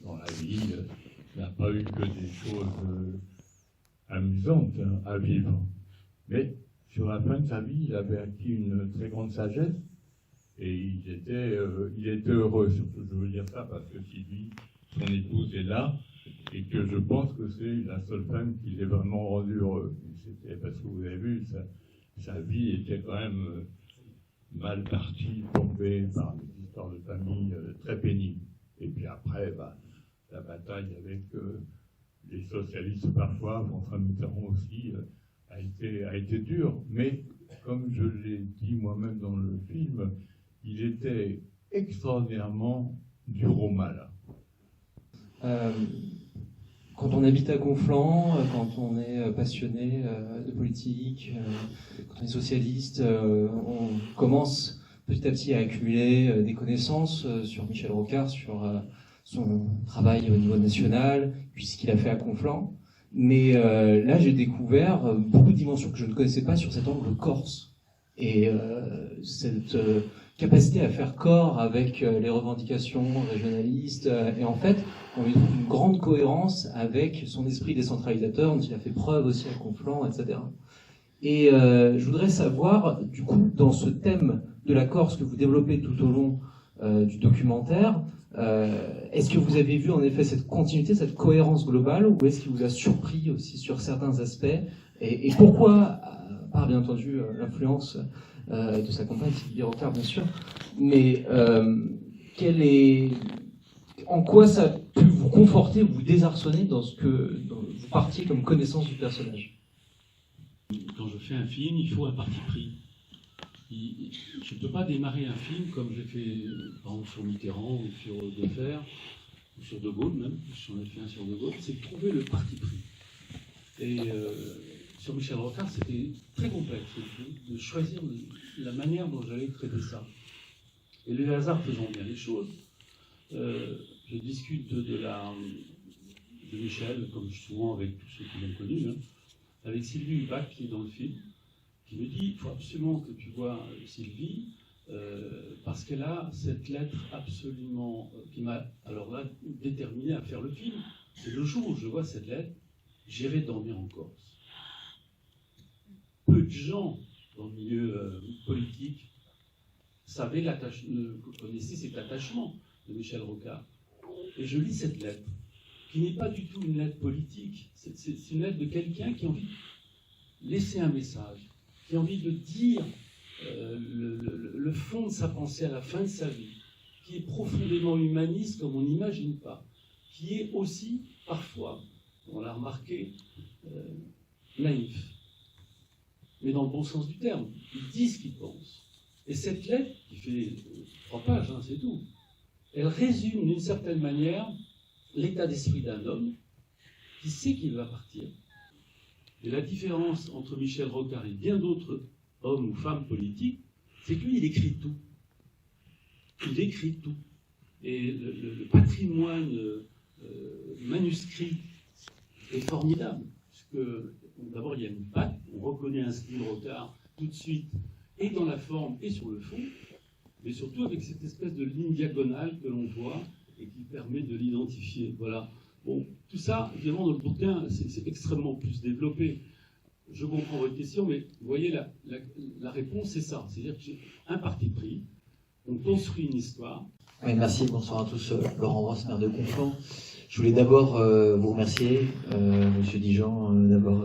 dans la vie, n'a pas eu que des choses amusantes à vivre. Mais sur la fin de sa vie, il avait acquis une très grande sagesse et il était heureux. Surtout, je veux dire ça parce que Sylvie, son épouse, est là et que je pense que c'est la seule femme qui l'ait vraiment rendu heureux. C'était parce que vous avez vu, sa vie était quand même mal partie, tombée par des histoires de famille très pénibles. Et puis après, la bataille avec les socialistes parfois, François Mitterrand aussi, a été dur. Mais comme je l'ai dit moi-même dans le film, il était extraordinairement dur au mal. Quand on habite à Conflans, quand on est passionné de politique, quand on est socialiste, on commence petit à petit à accumuler des connaissances sur Michel Rocard, sur son travail au niveau national, puis ce qu'il a fait à Conflans. Mais là, j'ai découvert beaucoup de dimensions que je ne connaissais pas sur cet angle corse. Et cette capacité à faire corps avec les revendications régionalistes. Et en fait, on lui trouve une grande cohérence avec son esprit décentralisateur, dont il a fait preuve aussi à Conflans, etc. Et je voudrais savoir, du coup, dans ce thème de la Corse que vous développez tout au long du documentaire, est-ce que vous avez vu en effet cette continuité, cette cohérence globale, ou est-ce qu'il vous a surpris aussi sur certains aspects, et pourquoi, par bien entendu l'influence de sa compagne Sylvie Rocard, bien sûr, mais en quoi ça a pu vous conforter ou vous désarçonner dans ce que vous partiez comme connaissance du personnage? Quand je fais un film, il faut un parti pris. Je ne peux pas démarrer un film comme j'ai fait par exemple sur Mitterrand ou sur Defer ou sur De Gaulle même, j'en ai fait un sur De Gaulle, c'est de trouver le parti pris. Et sur Michel Rocard, c'était très complexe de choisir la manière dont j'allais traiter ça. Et le hasard faisant bien les choses, je discute de Michel, comme souvent avec tous ceux qui l'ont connu, avec Sylvie Hubac qui est dans le film, qui me dit il faut absolument que tu vois Sylvie, parce qu'elle a cette lettre absolument qui m'a alors là déterminé à faire le film. C'est le jour où je vois cette lettre, j'irai dormir en Corse. Peu de gens dans le milieu politique connaissaient cet attachement de Michel Rocard. Et je lis cette lettre, qui n'est pas du tout une lettre politique, c'est une lettre de quelqu'un qui a envie de laisser un message, qui a envie de dire le fond de sa pensée à la fin de sa vie, qui est profondément humaniste comme on n'imagine pas, qui est aussi, parfois, on l'a remarqué, naïf. Mais dans le bon sens du terme, il dit ce qu'il pense. Et cette lettre, qui fait 3 pages, c'est tout, elle résume d'une certaine manière l'état d'esprit d'un homme qui sait qu'il va partir. Et la différence entre Michel Rocard et bien d'autres hommes ou femmes politiques, c'est que lui, il écrit tout. Il écrit tout. Et le patrimoine manuscrit est formidable. Puisque, d'abord, il y a une patte, on reconnaît un style Rocard tout de suite, et dans la forme et sur le fond, mais surtout avec cette espèce de ligne diagonale que l'on voit et qui permet de l'identifier. Voilà. Bon, tout ça, évidemment, dans le bouquin, c'est extrêmement plus développé. Je comprends votre question, mais vous voyez, la réponse, c'est ça. C'est-à-dire que j'ai un parti pris, on construit une histoire. Oui, merci, bonsoir à tous. Laurent Ross, maire de Conflans. Je voulais d'abord vous remercier, Monsieur Dijon, d'avoir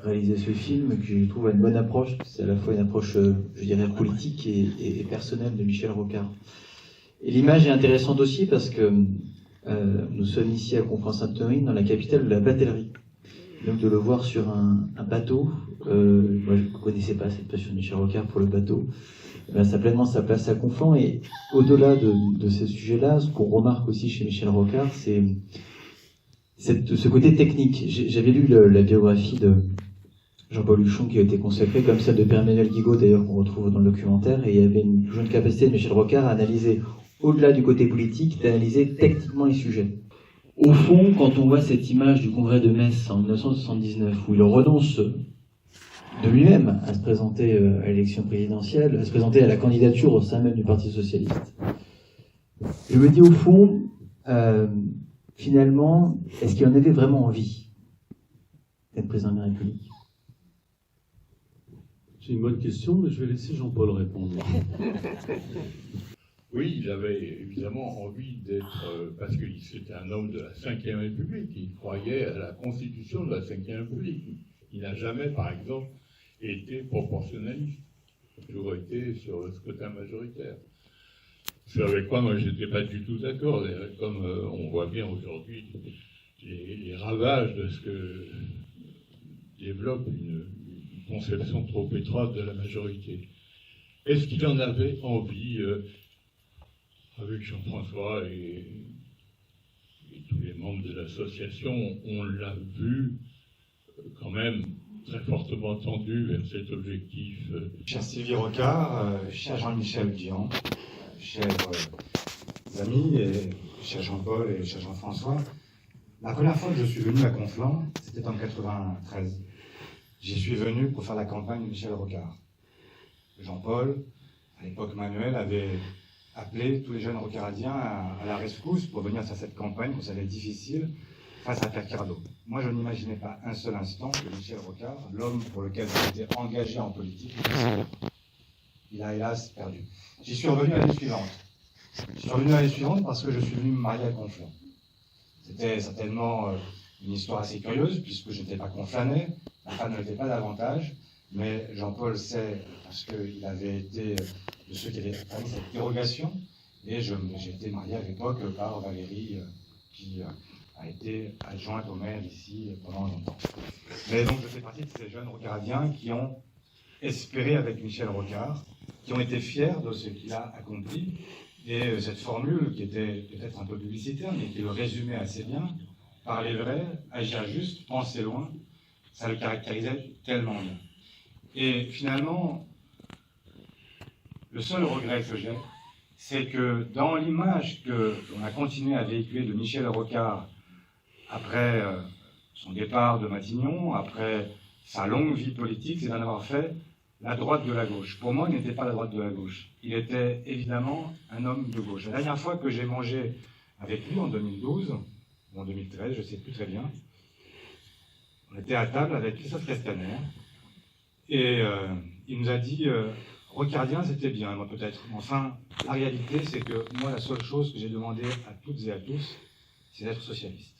réalisé ce film, que je trouve une bonne approche. C'est à la fois une approche, je dirais, politique et personnelle de Michel Rocard. Et l'image est intéressante aussi parce que nous sommes ici à Conflans-Sainte-Honorine, dans la capitale de la batellerie. Donc de le voir sur un bateau, moi je ne connaissais pas cette passion de Michel Rocard pour le bateau, ça a pleinement sa place à Conflans. Et au-delà de ces sujets-là, ce qu'on remarque aussi chez Michel Rocard, c'est ce côté technique. J'avais lu la biographie de Jean-Paul Huchon qui a été consacrée, comme celle de Pierre-Emmanuel Guigaud d'ailleurs, qu'on retrouve dans le documentaire, et il y avait toujours une capacité de Michel Rocard à analyser, au-delà du côté politique, d'analyser techniquement les sujets. Au fond, quand on voit cette image du congrès de Metz en 1979, où il renonce de lui-même à se présenter à l'élection présidentielle, à se présenter à la candidature au sein même du Parti Socialiste, je me dis au fond, finalement, est-ce qu'il en avait vraiment envie d'être président de la République? C'est une bonne question, mais je vais laisser Jean-Paul répondre. Oui, il avait évidemment envie d'être, parce que c'était un homme de la Ve République, il croyait à la constitution de la Ve République. Il n'a jamais, par exemple, été proportionnaliste. Il a toujours été sur le scrutin majoritaire. C'est avec quoi moi j'étais pas du tout d'accord. Comme on voit bien aujourd'hui les ravages de ce que développe une conception trop étroite de la majorité. Est-ce qu'il en avait envie avec Jean-François et tous les membres de l'association, on l'a vu quand même très fortement tendu vers cet objectif. Cher Sylvie Rocard, cher Jean-Michel Dian, chers amis, et cher Jean-Paul et cher Jean-François, la première fois que je suis venu à Conflans, c'était en 93. J'y suis venu pour faire la campagne de Michel Rocard. Jean-Paul, à l'époque Manuel, avait appelé tous les jeunes rocardiens à la rescousse pour venir faire cette campagne qu'on savait difficile face à Pierre Cardot. Moi, je n'imaginais pas un seul instant que Michel Rocard, l'homme pour lequel j'étais engagé en politique, il a hélas perdu. J'y suis revenu l'année suivante. Je suis revenu l'année suivante parce que je suis venu me marier à Conflans. C'était certainement une histoire assez curieuse, puisque je n'étais pas conflanais, ma femme ne l'était pas davantage, mais Jean-Paul sait, parce qu'il avait été de ceux qui avaient permis cette dérogation, et j'ai été marié à l'époque par Valérie, qui a été adjointe au maire ici pendant longtemps. Mais donc je fais partie de ces jeunes rocardiens qui ont espéré avec Michel Rocard, qui ont été fiers de ce qu'il a accompli, et cette formule qui était peut-être un peu publicitaire, mais qui le résumait assez bien, parler vrai, agir juste, penser loin, ça le caractérisait tellement bien. Et finalement, le seul regret que j'ai, c'est que dans l'image qu'on a continué à véhiculer de Michel Rocard après son départ de Matignon, après sa longue vie politique, c'est d'en avoir fait la droite de la gauche. Pour moi, il n'était pas la droite de la gauche. Il était évidemment un homme de gauche. La dernière fois que j'ai mangé avec lui, en 2012, ou en 2013, je ne sais plus très bien, on était à table avec Christophe Castaner, et il nous a dit Rocardien, c'était bien, moi peut-être. Enfin, la réalité, c'est que moi, la seule chose que j'ai demandé à toutes et à tous, c'est d'être socialiste.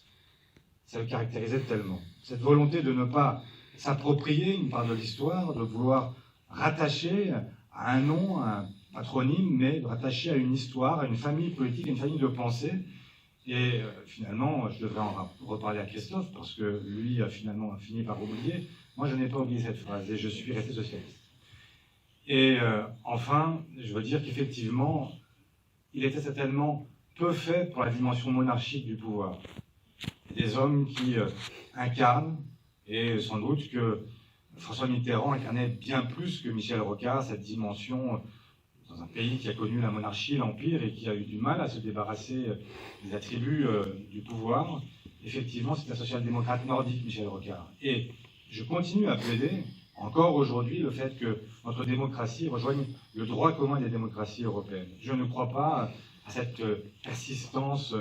Ça le caractérisait tellement. Cette volonté de ne pas s'approprier une part de l'histoire, de vouloir rattacher à un nom, à un patronyme, mais de rattacher à une histoire, à une famille politique, à une famille de pensée. Et finalement, je devrais en reparler à Christophe, parce que lui a finalement fini par oublier. Moi, je n'ai pas oublié cette phrase, et je suis resté socialiste. Et enfin, je veux dire qu'effectivement, il était certainement peu fait pour la dimension monarchique du pouvoir. Des hommes qui incarnent, et sans doute que François Mitterrand incarnait bien plus que Michel Rocard cette dimension dans un pays qui a connu la monarchie, l'Empire, et qui a eu du mal à se débarrasser des attributs du pouvoir. Effectivement, c'est un social-démocrate nordique, Michel Rocard. Et je continue à plaider, encore aujourd'hui, le fait que notre démocratie rejoigne le droit commun des démocraties européennes. Je ne crois pas à cette persistance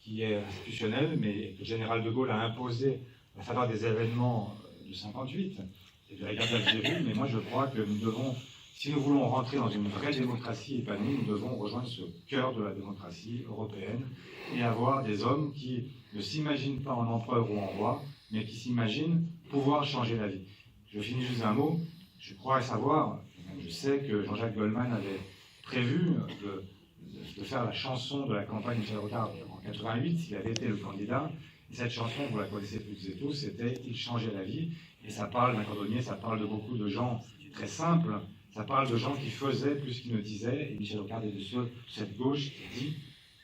qui est institutionnelle, mais que le général de Gaulle a imposée à faveur des événements de 58 et de la guerre d'Algérie. Mais moi, je crois que nous devons, si nous voulons rentrer dans une vraie démocratie épanouie, nous devons rejoindre ce cœur de la démocratie européenne et avoir des hommes qui ne s'imaginent pas en empereur ou en roi, mais qui s'imaginent pouvoir changer la vie. Je finis juste un mot. Je crois savoir, je sais que Jean-Jacques Goldman avait prévu de faire la chanson de la campagne de Michel Rocard en 88, s'il avait été le candidat. Et cette chanson, vous la connaissez toutes et tous, c'était « Il changeait la vie ». Et ça parle d'un cordonnier, ça parle de beaucoup de gens très simples, ça parle de gens qui faisaient plus qu'ils ne disaient. Et Michel Rocard est de ceux de cette gauche qui dit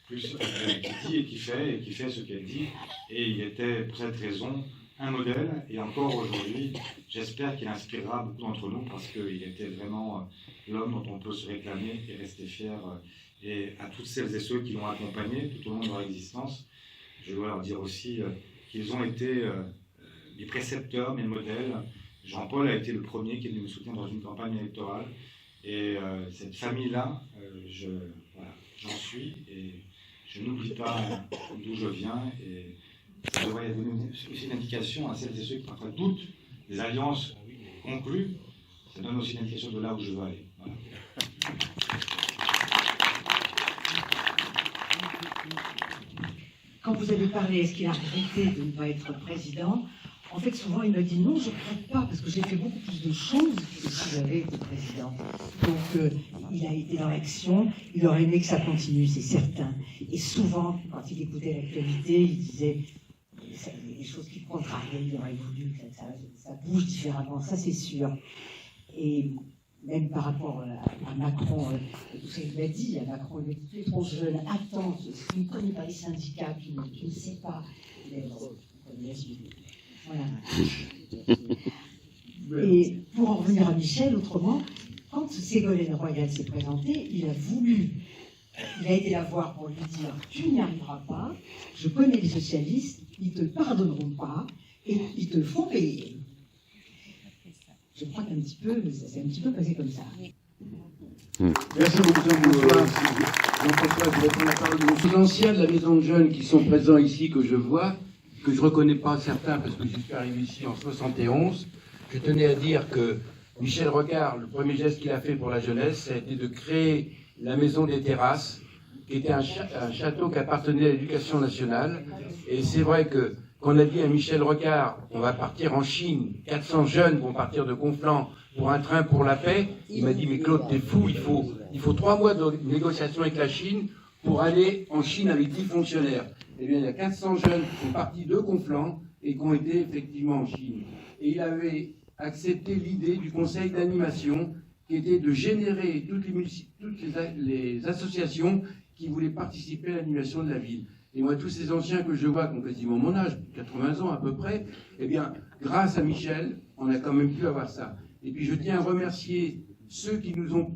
plus, qui dit et qui fait ce qu'elle dit. Et il était, pour cette raison, un modèle. Et encore aujourd'hui, j'espère qu'il inspirera beaucoup d'entre nous, parce qu'il était vraiment l'homme dont on peut se réclamer et rester fier. Et à toutes celles et ceux qui l'ont accompagné tout au long de leur existence, je dois leur dire aussi qu'ils ont été mes précepteurs, mes modèles. Jean-Paul a été le premier qui est venu me soutenir dans une campagne électorale. Et cette famille-là, j'en suis, et Je n'oublie pas d'où je viens et je devrais donner aussi une indication à celles et ceux qui parfois doutent des alliances conclues. Ça donne aussi une indication de là où je veux aller. Voilà. Quand vous avez parlé, est-ce qu'il a regretté de ne pas être président? En fait, souvent, il me dit non, je ne regrette pas, parce que j'ai fait beaucoup plus de choses que si j'avais été président. Donc, il a été dans l'action, il aurait aimé que ça continue, c'est certain. Et souvent, quand il écoutait l'actualité, il disait il y a des choses qui le contrariaient, il aurait voulu que ça bouge différemment, ça c'est sûr. Et même par rapport à Macron, tout ça il l'a dit à Macron, il est dit, tu es trop jeune, attends, il ne connaît pas les syndicats, tu ne sais pas. Voilà. Et pour en revenir à Michel, autrement, quand Ségolène Royal s'est présentée, il a été la voir pour lui dire « Tu n'y arriveras pas, je connais les socialistes, ils ne te pardonneront pas et ils te font payer. » Je crois qu'un petit peu, ça s'est un petit peu passé comme ça. Merci beaucoup, Jean-François. Jean-François, je vais prendre la parole. Les anciens de la Maison de Jeunes qui sont présents ici, que je vois, que je ne reconnais pas certains parce que je suis arrivé ici en 71, je tenais à dire que Michel Rocard, le premier geste qu'il a fait pour la jeunesse, ça a été de créer la Maison des Terrasses, qui était un château qui appartenait à l'Éducation nationale. Et c'est vrai que quand on a dit à Michel Rocard, on va partir en Chine, 400 jeunes vont partir de Conflans pour un train pour la paix, il m'a dit, mais Claude, t'es fou, il faut 3 mois de négociation avec la Chine pour aller en Chine avec 10 fonctionnaires. Eh bien, il y a 400 jeunes qui sont partis de Conflans et qui ont été effectivement en Chine. Et il avait accepté l'idée du conseil d'animation qui était de générer toutes les associations qui voulaient participer à l'animation de la ville. Et moi, tous ces anciens que je vois, qui ont quasiment mon âge, 80 ans à peu près, eh bien, grâce à Michel, on a quand même pu avoir ça. Et puis, je tiens à remercier ceux qui nous ont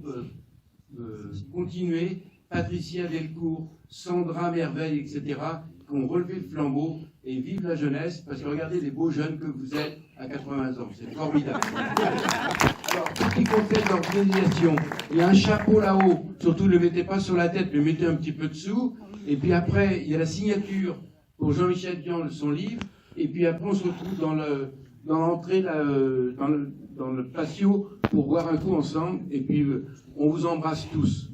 continué, Patricia Delcourt, Sandra Merveille, etc., qui ont relevé le flambeau, et vive la jeunesse, parce que regardez les beaux jeunes que vous êtes à 80 ans, c'est formidable. Alors, tout ce qui concerne l'organisation, il y a un chapeau là-haut, surtout ne le mettez pas sur la tête, le mettez un petit peu dessous, et puis après, il y a la signature pour Jean-Michel Dian, son livre, et puis après, on se retrouve dans l'entrée, dans le patio, pour boire un coup ensemble, et puis on vous embrasse tous.